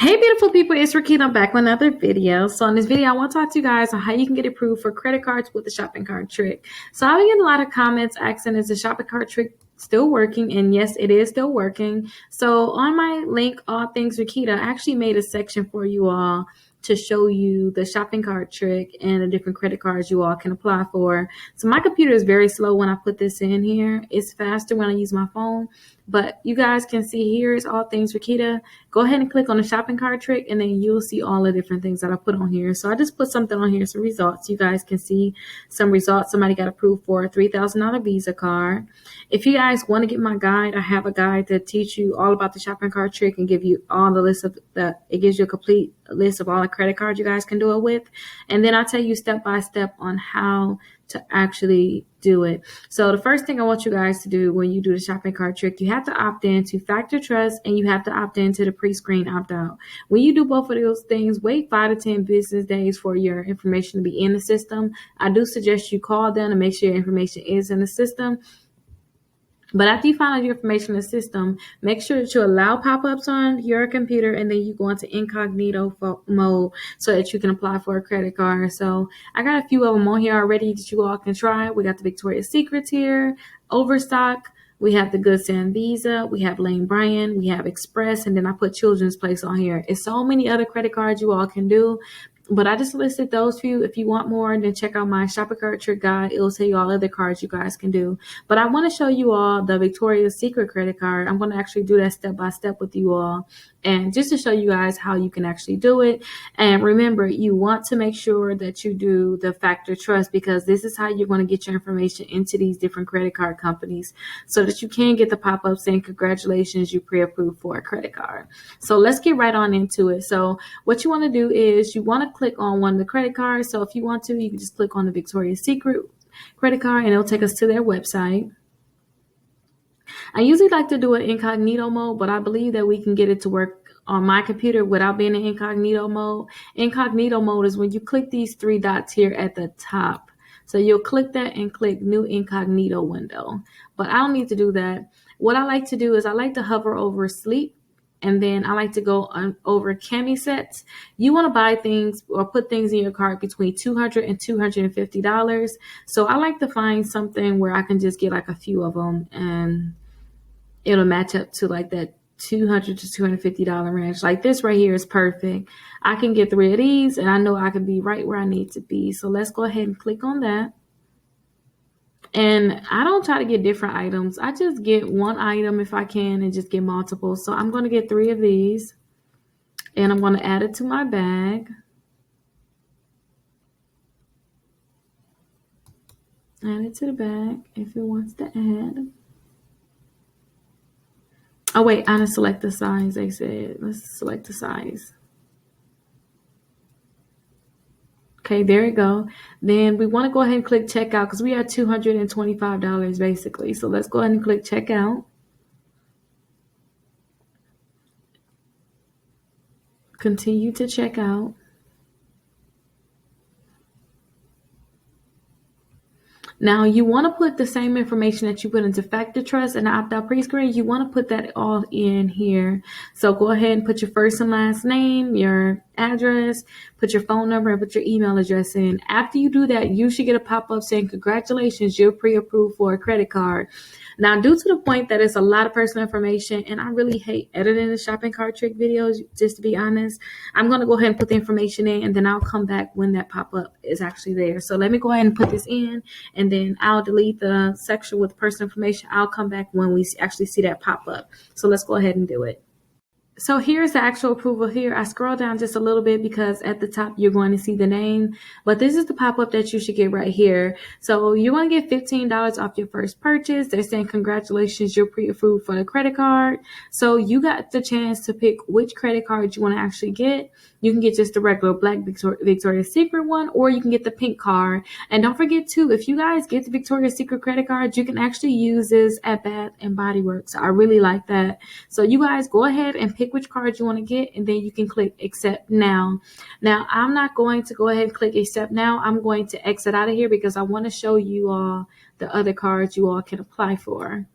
Hey beautiful people, it's Rickita. I'm back with another video. So in this video, I want to talk to you guys on how you can get approved for credit cards with the shopping cart trick. So I've been getting a lot of comments asking, is the shopping cart trick still working? And yes, it is still working. So on my link, All Things Rickita, I actually made a section for you all to show you the shopping cart trick and the different credit cards you all can apply for. So my computer is very slow when I put this in here. It's faster when I use my phone. But you guys can see here is All Things Rickita. Go ahead and click on the shopping cart trick, and then you'll see all the different things that I put on here. So I just put something on here, some results. You guys can see some results. Somebody got approved for a $3,000 Visa card. If you guys want to get my guide, I have a guide that teach you all about the shopping cart trick and give you all the list of it gives you a complete list of all the credit cards you guys can do it with. And then I'll tell you step by step on how to actually do it. So the first thing I want you guys to do when you do the shopping cart trick, you have to opt in to Factor Trust and you have to opt into the pre-screen opt-out. When you do both of those things, wait 5 to 10 business days for your information to be in the system. I do suggest you call them and make sure your information is in the system. But after you find out your information in the system, make sure that you allow pop-ups on your computer and then you go into incognito mode so that you can apply for a credit card. So I got a few of them on here already that you all can try. We got the Victoria's Secrets here, Overstock. We have the Good Sam Visa. We have Lane Bryant. We have Express. And then I put Children's Place on here. It's so many other credit cards you all can do. But I just listed those few. If you want more, then check out my shopping cart trick guide. It will tell you all other cards you guys can do. But I want to show you all the Victoria's Secret credit card. I'm going to actually do that step by step with you all. And just to show you guys how you can actually do it. And remember, you want to make sure that you do the Factor Trust because this is how you're going to get your information into these different credit card companies so that you can get the pop-up saying, congratulations, you pre-approved for a credit card. So let's get right on into it. So what you want to do is you want to click on one of the credit cards. So if you want to, you can just click on the Victoria's Secret credit card and it'll take us to their website. I usually like to do it incognito mode, but I believe that we can get it to work on my computer without being in incognito mode. Incognito mode is when you click these 3 dots here at the top. So you'll click that and click new incognito window. But I don't need to do that. What I like to do is I like to hover over sleep. And then I like to go on over cami sets. You want to buy things or put things in your cart between $200 and $250. So I like to find something where I can just get like a few of them and it'll match up to like that $200 to $250 range. Like this right here is perfect. I can get 3 of these and I know I can be right where I need to be. So let's go ahead and click on that. And I don't try to get different items. I just get one item if I can and just get multiple. So I'm going to get 3 of these and I'm going to add it to my bag. Add it to the bag if it wants to add. Oh, wait, I didn't select the size, they said. Let's select the size. Okay, there we go. Then we want to go ahead and click checkout because we are $225 basically. So let's go ahead and click checkout. Continue to check out. Now you want to put the same information that you put into Factor Trust and opt-out pre-screen. You want to put that all in here. So go ahead and put your first and last name, your address, put your phone number, and put your email address in. After you do that, you should get a pop-up saying, congratulations, you're pre-approved for a credit card. Now, due to the point that it's a lot of personal information, and I really hate editing the shopping cart trick videos, just to be honest, I'm going to go ahead and put the information in, and then I'll come back when that pop-up is actually there. So let me go ahead and put this in, and then I'll delete the section with personal information. I'll come back when we actually see that pop-up. So let's go ahead and do it. So here's the actual approval here. I scroll down just a little bit because at the top you're going to see the name, but this is the pop-up that you should get right here. So you're going to get $15 off your first purchase. They're saying, congratulations, you're pre-approved for the credit card. So you got the chance to pick which credit card you want to actually get. You can get just the regular black Victoria's Secret one, or you can get the pink card. And don't forget too, if you guys get the Victoria's Secret credit card, you can actually use this at Bath and Body Works. I really like that. So you guys go ahead and pick which card you want to get, and then you can click accept now. Now, I'm not going to go ahead and click accept now. I'm going to exit out of here because I want to show you all the other cards you all can apply for.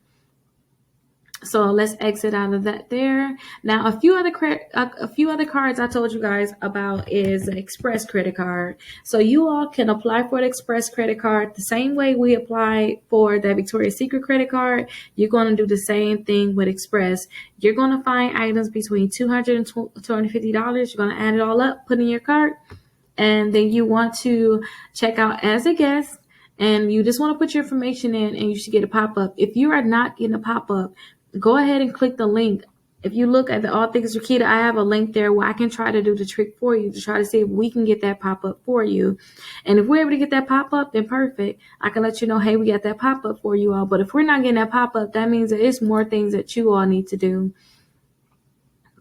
So let's exit out of that there. Now, a few other cards I told you guys about is the Express credit card. So you all can apply for the Express credit card the same way we apply for the Victoria's Secret credit card. You're going to do the same thing with Express. You're going to find items between $200 and $250. You're going to add it all up, put in your cart, and then you want to check out as a guest. And you just want to put your information in, and you should get a pop-up. If you are not getting a pop-up, go ahead and click the link. If you look at the All Things Rickita, I have a link there where I can try to do the trick for you to try to see if we can get that pop-up for you. And if we're able to get that pop-up, then perfect. I can let you know, hey, we got that pop-up for you all. But if we're not getting that pop-up, that means that it's more things that you all need to do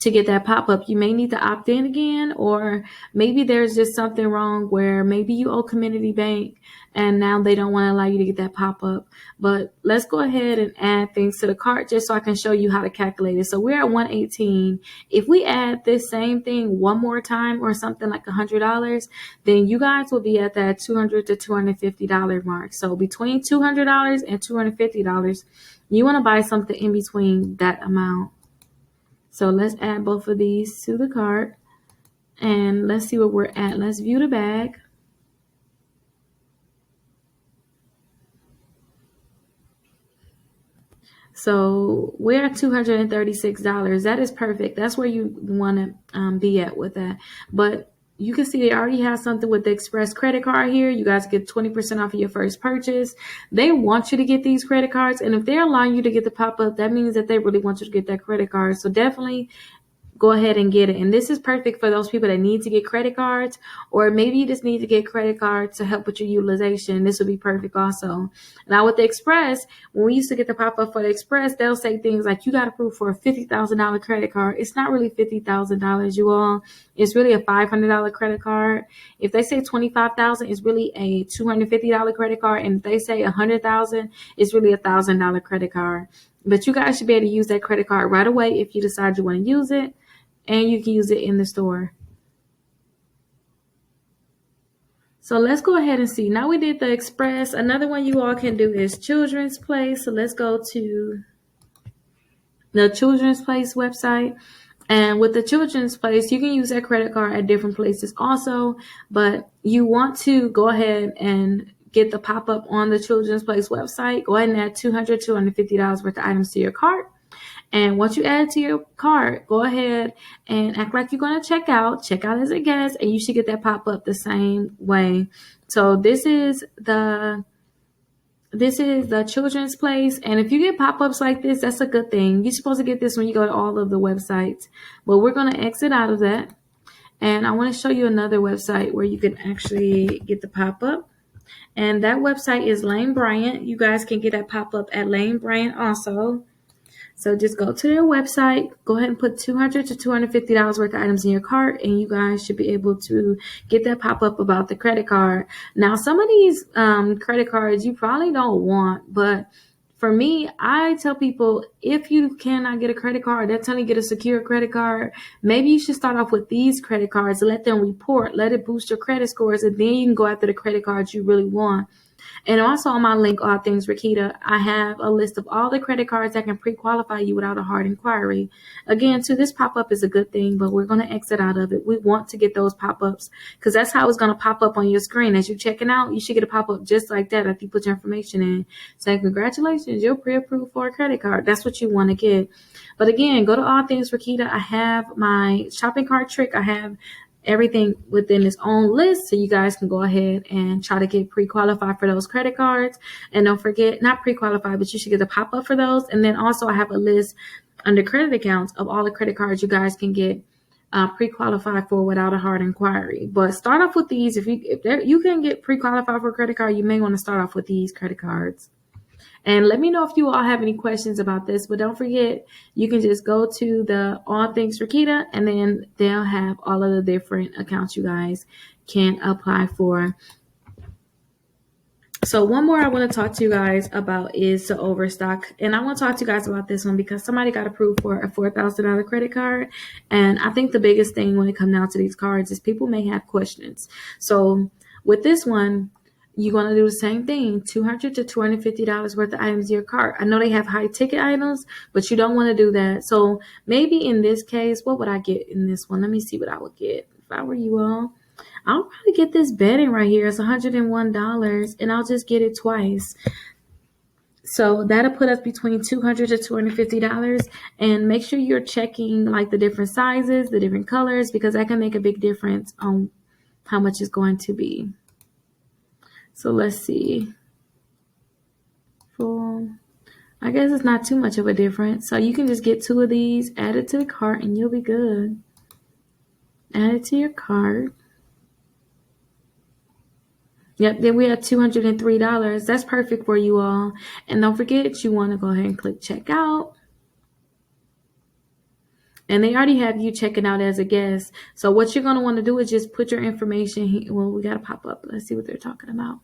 to get that pop-up. You may need to opt in again, or maybe there's just something wrong where maybe you owe Community Bank and now they don't want to allow you to get that pop-up. But let's go ahead and add things to the cart just so I can show you how to calculate it. So we're at 118. If we add this same thing one more time, or something like $100, then you guys will be at that $200 to $250 mark. So between $200 and $250, you want to buy something in between that amount. So let's add both of these to the cart, and let's see what we're at. Let's view the bag. So we're at $236. That is perfect. That's where you want to be at with that. But you can see they already have something with the Express credit card here. You guys get 20% off of your first purchase. They want you to get these credit cards. And if they're allowing you to get the pop-up, that means that they really want you to get that credit card. So definitely go ahead and get it. And this is perfect for those people that need to get credit cards, or maybe you just need to get credit cards to help with your utilization. This would be perfect also. Now with the Express, when we used to get the pop-up for the Express, they'll say things like, you got approved for a $50,000 credit card. It's not really $50,000, you all. It's really a $500 credit card. If they say $25,000, it's really a $250 credit card. And if they say $100,000, it's really a $1,000 credit card. But you guys should be able to use that credit card right away if you decide you want to use it. And you can use it in the store. So let's go ahead and see. Now we did the Express. Another one you all can do is Children's Place. So let's go to the Children's Place website. And with the Children's Place, you can use that credit card at different places also. But you want to go ahead and get the pop-up on the Children's Place website. Go ahead and add $200, $250 worth of items to your cart. And once you add it to your cart, go ahead and act like you're going to check out as a guest, and you should get that pop-up the same way. So this is the Children's Place. And if you get pop-ups like this, that's a good thing. You're supposed to get this when you go to all of the websites. But we're going to exit out of that. And I want to show you another website where you can actually get the pop-up. And that website is Lane Bryant. You guys can get that pop-up at Lane Bryant also. So just go to their website, go ahead and put $200 to $250 worth of items in your cart, and you guys should be able to get that pop-up about the credit card. Now, some of these credit cards you probably don't want, but for me, I tell people, if you cannot get a credit card, that's time to get a secure credit card. Maybe you should start off with these credit cards, let them report, let it boost your credit scores, and then you can go after the credit cards you really want. And also on my link, All Things Rickita, I have a list of all the credit cards that can pre-qualify you without a hard inquiry. Again, too, this pop-up is a good thing, but we're going to exit out of it. We want to get those pop-ups because that's how it's going to pop up on your screen. As you're checking out, you should get a pop-up just like that after you put your information in. Saying, congratulations, you're pre-approved for a credit card. That's what you want to get. But again, go to All Things Rickita. I have my shopping cart trick. I have everything within its own list, so you guys can go ahead and try to get pre-qualified for those credit cards. And don't forget, not pre-qualified, but you should get the pop-up for those. And then also I have a list under credit accounts of all the credit cards you guys can get pre-qualified for without a hard inquiry. But start off with these. If you can get pre-qualified for a credit card, you may want to start off with these credit cards. And let me know if you all have any questions about this. But don't forget, you can just go to the All Things Rickita, and then they'll have all of the different accounts you guys can apply for. So one more I want to talk to you guys about is the Overstock. And I want to talk to you guys about this one because somebody got approved for a $4,000 credit card. And I think the biggest thing when it comes down to these cards is people may have questions. So with this one, you're going to do the same thing, $200 to $250 worth of items in your cart. I know they have high ticket items, but you don't want to do that. So maybe in this case, what would I get in this one? Let me see what I would get if I were you all. I'll probably get this bedding right here. It's $101, and I'll just get it twice. So that'll put us between $200 to $250. And make sure you're checking like the different sizes, the different colors, because that can make a big difference on how much it's going to be. So let's see. I guess it's not too much of a difference. So you can just get 2 of these, add it to the cart, and you'll be good. Add it to your cart. Yep, then we have $203. That's perfect for you all. And don't forget, you want to go ahead and click checkout. And they already have you checking out as a guest. So what you're going to want to do is just put your information here. Well, we got to pop up. Let's see what they're talking about.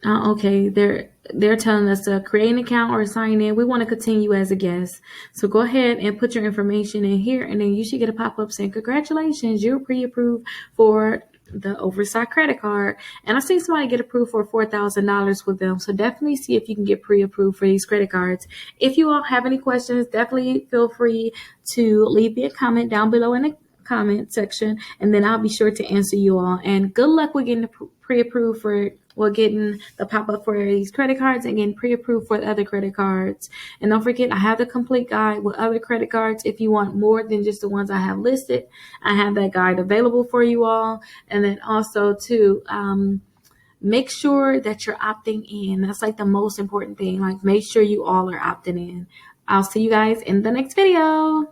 Okay, they're telling us to create an account or sign in. We want to continue as a guest. So go ahead and put your information in here, and then you should get a pop-up saying, congratulations, you're pre-approved for the Overstock credit card. And I've seen somebody get approved for $4,000 with them. So definitely see if you can get pre-approved for these credit cards. If you all have any questions, definitely feel free to leave me a comment down below in the comment section, and then I'll be sure to answer you all. And good luck with getting pre-approved for getting the pop-up for these credit cards and getting pre-approved for the other credit cards. And don't forget, I have the complete guide with other credit cards. If you want more than just the ones I have listed, I have that guide available for you all. And then also too, make sure that you're opting in. That's like the most important thing. Like, make sure you all are opting in. I'll see you guys in the next video.